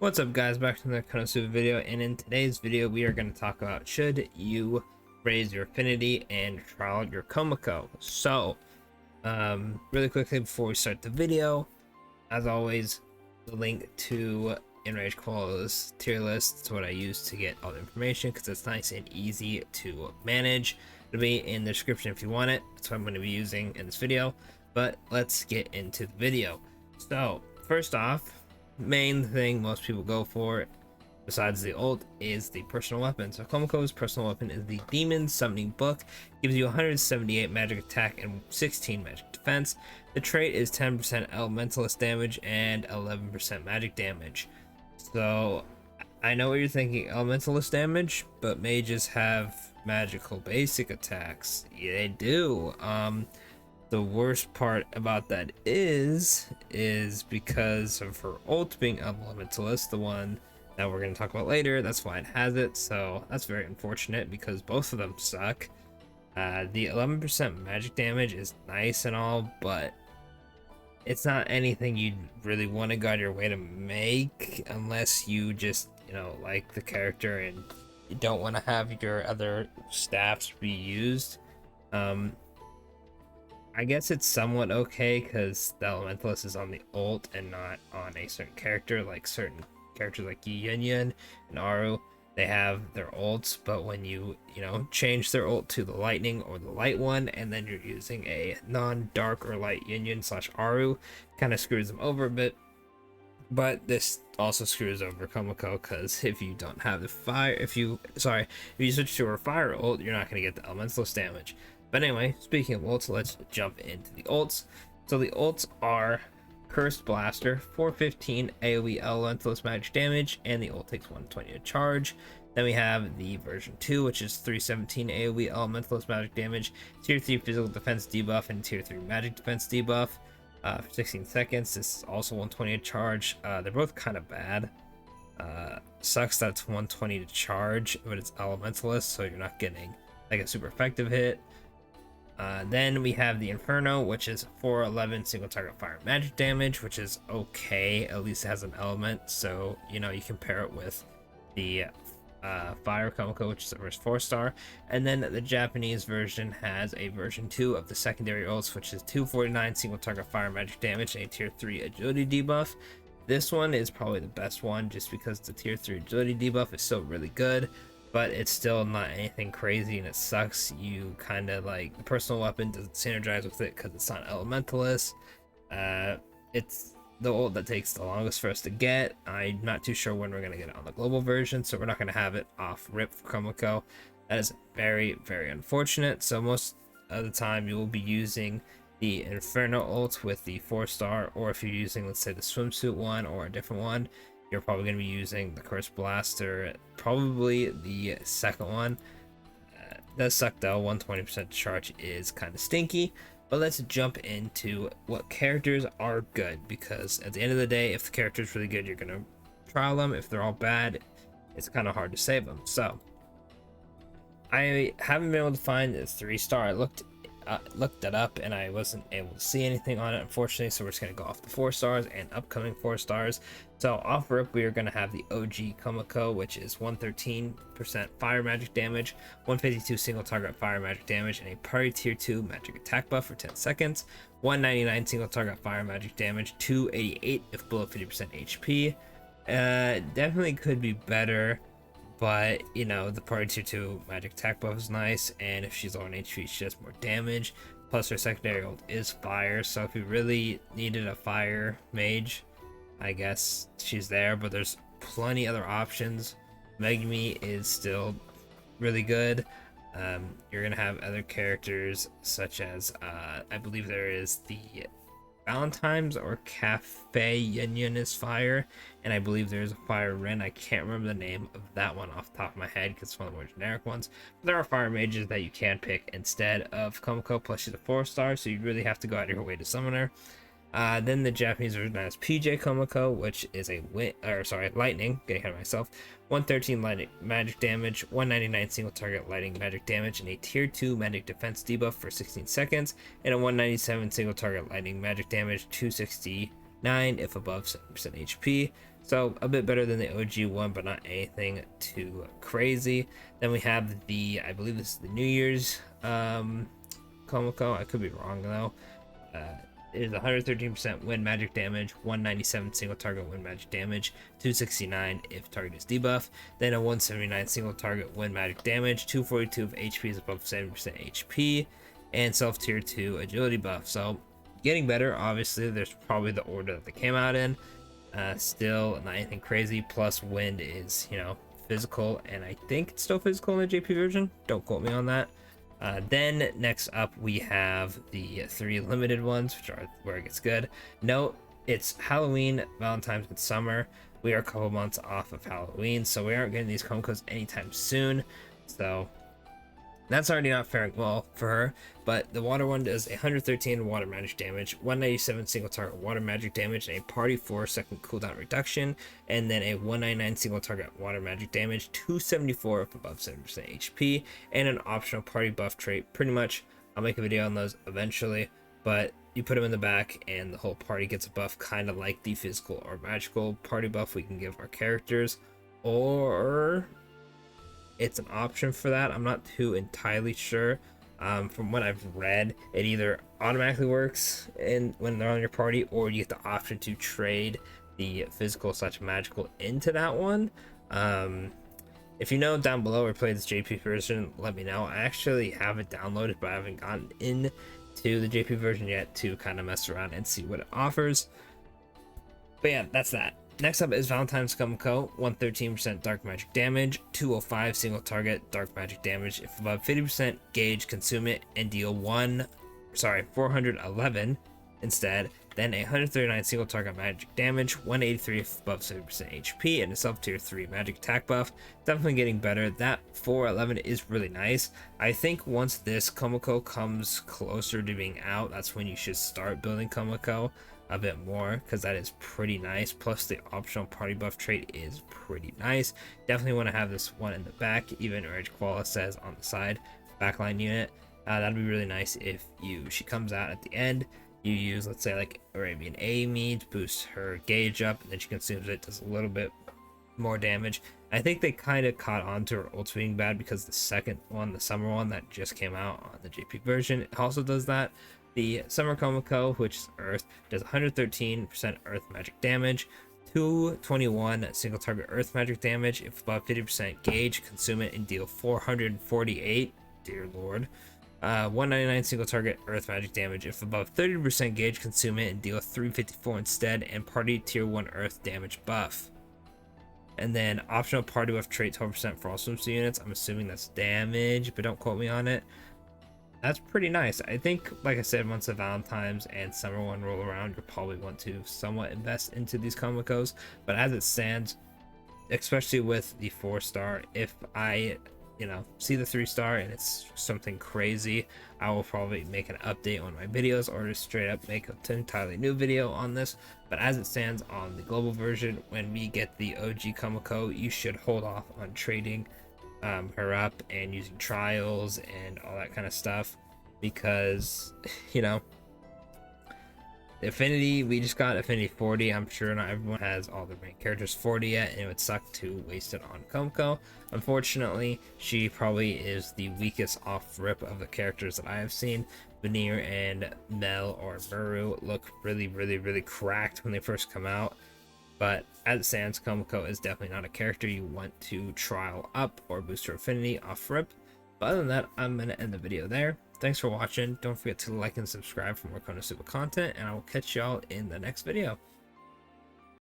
What's up guys, back to another Konosuba video, and in today's video we are going to talk about should you raise your affinity and trial your Komekko. So, really quickly before we start the video, as always, the link to Enrage Qual's tier list is what I use to get all the information because it's nice and easy to manage. It'll be in the description if you want it. That's what I'm going to be using in this video, but let's get into the video. So, first off, main thing most people go for besides the ult is the personal weapon. So Komekko's personal weapon is the Demon Summoning Book. Gives you 178 magic attack and 16 magic defense. The trait is 10% elementalist damage and 11% magic damage. So I know what you're thinking, elementalist damage, but mages have magical basic attacks. Yeah, they do. The worst part about that is because of her ult being elementalist, the one that we're going to talk about later, that's why it has it. So that's very unfortunate because both of them suck. The 11% magic damage is nice and all, but it's not anything you'd really want to go out of your way to make unless you just, like the character and you don't want to have your other staffs be used. I guess it's somewhat okay because the elementalist is on the ult and not on a certain character. Like certain characters like Yun and Aru, they have their ults, but when you change their ult to the lightning or the light one, and then you're using a non-dark or light Yun slash Aru, kind of screws them over a bit. But this also screws over Komekko because if you don't have the fire, if you switch to her fire ult, you're not going to get the elementalist damage. But anyway, speaking of ults, let's jump into the ults. So the ults are Cursed Blaster, 415 AoE elementalist magic damage, and the ult takes 120 to charge. Then we have the version 2, which is 317 AoE elementalist magic damage, tier 3 physical defense debuff, and tier 3 magic defense debuff. For 16 seconds, this is also 120 to charge. They're both kind of bad. Sucks that it's 120 to charge, but it's elementalist, so you're not getting like a super effective hit. Then we have the Inferno, which is 411 single target fire magic damage, which is okay. At least it has an element, so you can pair it with the Fire Komekko, which is the first 4-star. And then the Japanese version has a version 2 of the secondary ults, which is 249 single target fire magic damage and a tier 3 agility debuff. This one is probably the best one just because the tier 3 agility debuff is still really good, but it's still not anything crazy and it sucks. You kind of like the personal weapon doesn't synergize with it because it's not elementalist. It's the ult that takes the longest for us to get. I'm not too sure when we're going to get it on the global version, so we're not going to have it off rip for Komekko. That is very, very unfortunate. So most of the time you will be using the Inferno ult with the 4-star, or if you're using, let's say, the swimsuit one or a different one, you're probably going to be using the Cursed Blaster, probably the second one. Does suck though, 120% charge is kind of stinky. But let's jump into what characters are good, because at the end of the day, if the character is really good, you're going to trial them. If they're all bad, it's kind of hard to save them. So I haven't been able to find a 3-star. I looked that up and I wasn't able to see anything on it, unfortunately, so we're just going to go off the 4-stars and upcoming 4-stars. So off rip, we are going to have the OG Komekko, which is 113% fire magic damage, 152 single target fire magic damage, and a party tier 2 magic attack buff for 10 seconds, 199 single target fire magic damage, 288 if below 50% HP. Definitely could be better, but the party tier 2 magic attack buff is nice, and if she's low on HP, she does more damage. Plus her secondary ult is fire, so if you really needed a fire mage, I guess she's there, but there's plenty other options. Megumi is still really good. You're gonna have other characters such as I believe there is the Valentine's or Cafe Yun is fire, and I believe there's a fire Rin. I can't remember the name of that one off the top of my head because it's one of the more generic ones. But there are fire mages that you can pick instead of Komekko, plus she's a 4-star, so you really have to go out of your way to summon her. Then the Japanese version has PJ Komekko, which is a lightning, getting ahead of myself, 113 lightning magic damage, 199 single target lightning magic damage, and a tier 2 magic defense debuff for 16 seconds, and a 197 single target lightning magic damage, 269 if above 7% HP. So a bit better than the OG one, but not anything too crazy. Then we have the, I believe this is the New Year's Komekko. I could be wrong though. It is 113% win magic damage, 197 single target win magic damage, 269 if target is debuff, then a 179 single target win magic damage, 242 if HP is above 70% HP, and self tier 2 agility buff. So getting better. Obviously, there's probably the order that they came out in. Still not anything crazy. Plus wind is, you know, physical, and I think it's still physical in the JP version. Don't quote me on that. Then next up we have the 3 limited ones, which are where it gets good. Note, it's Halloween, Valentine's, and summer. We are a couple months off of Halloween, so we aren't getting these Komekkos anytime soon. So that's already not faring well for her. But the water one does 113 water magic damage, 197 single target water magic damage, and a party 4-second cooldown reduction, and then a 199 single target water magic damage, 274 if above 70% HP, and an optional party buff trait. Pretty much, I'll make a video on those eventually, but you put them in the back and the whole party gets a buff, kind of like the physical or magical party buff we can give our characters, or it's an option for that. I'm not too entirely sure. From what I've read, it either automatically works when they're on your party, or you get the option to trade the physical / magical into that one. If you know down below or played this JP version, let me know. I actually have it downloaded, but I haven't gotten into the JP version yet to kind of mess around and see what it offers. But yeah, that's that. Next up is Valentine's Komekko, 113% dark magic damage, 205 single target dark magic damage. If above 50% gauge, consume it and deal 411 instead. Then a 139 single target magic damage, 183 if above 70% HP, and a self tier 3 magic attack buff. Definitely getting better. That 411 is really nice. I think once this Komekko comes closer to being out, that's when you should start building Komekko a bit more, because that is pretty nice. Plus the optional party buff trait is pretty nice. Definitely want to have this one in the back, even Urge Koala says on the side backline unit. That'd be really nice if she comes out at the end. You use, let's say, like Arabian Amy to boost her gauge up, and then she consumes it, does a little bit more damage. I think they kind of caught on to her ult being bad, because the second one, the summer one that just came out on the JP version, it also does that. The Summer Komekko, which is Earth, does 113% Earth magic damage, 221 single target Earth magic damage. If above 50% gauge, consume it and deal 448. Dear Lord. 199 single target Earth magic damage. If above 30% gauge, consume it and deal 354 instead, and party tier 1 Earth damage buff. And then optional party buff trait 12% for all swimsuit units. I'm assuming that's damage, but don't quote me on it. That's pretty nice. I think, like I said, once the Valentine's and summer one roll around, you'll probably want to somewhat invest into these Komekkos. But as it stands, especially with the 4-star, if I, see the 3-star and it's something crazy, I will probably make an update on my videos, or just straight up make an entirely new video on this. But as it stands on the global version, when we get the OG Komekko, you should hold off on trading her up and using trials and all that kind of stuff, because Affinity, we just got Affinity 40. I'm sure not everyone has all the main characters 40 yet, and it would suck to waste it on Komekko. Unfortunately, she probably is the weakest off rip of the characters that I have seen. Veneer and Mel or Muru look really, really, really cracked when they first come out. But as it stands, Komekko is definitely not a character you want to trial up or boost her affinity off rip. But other than that, I'm going to end the video there. Thanks for watching. Don't forget to like and subscribe for more Konosuba content, and I will catch y'all in the next video.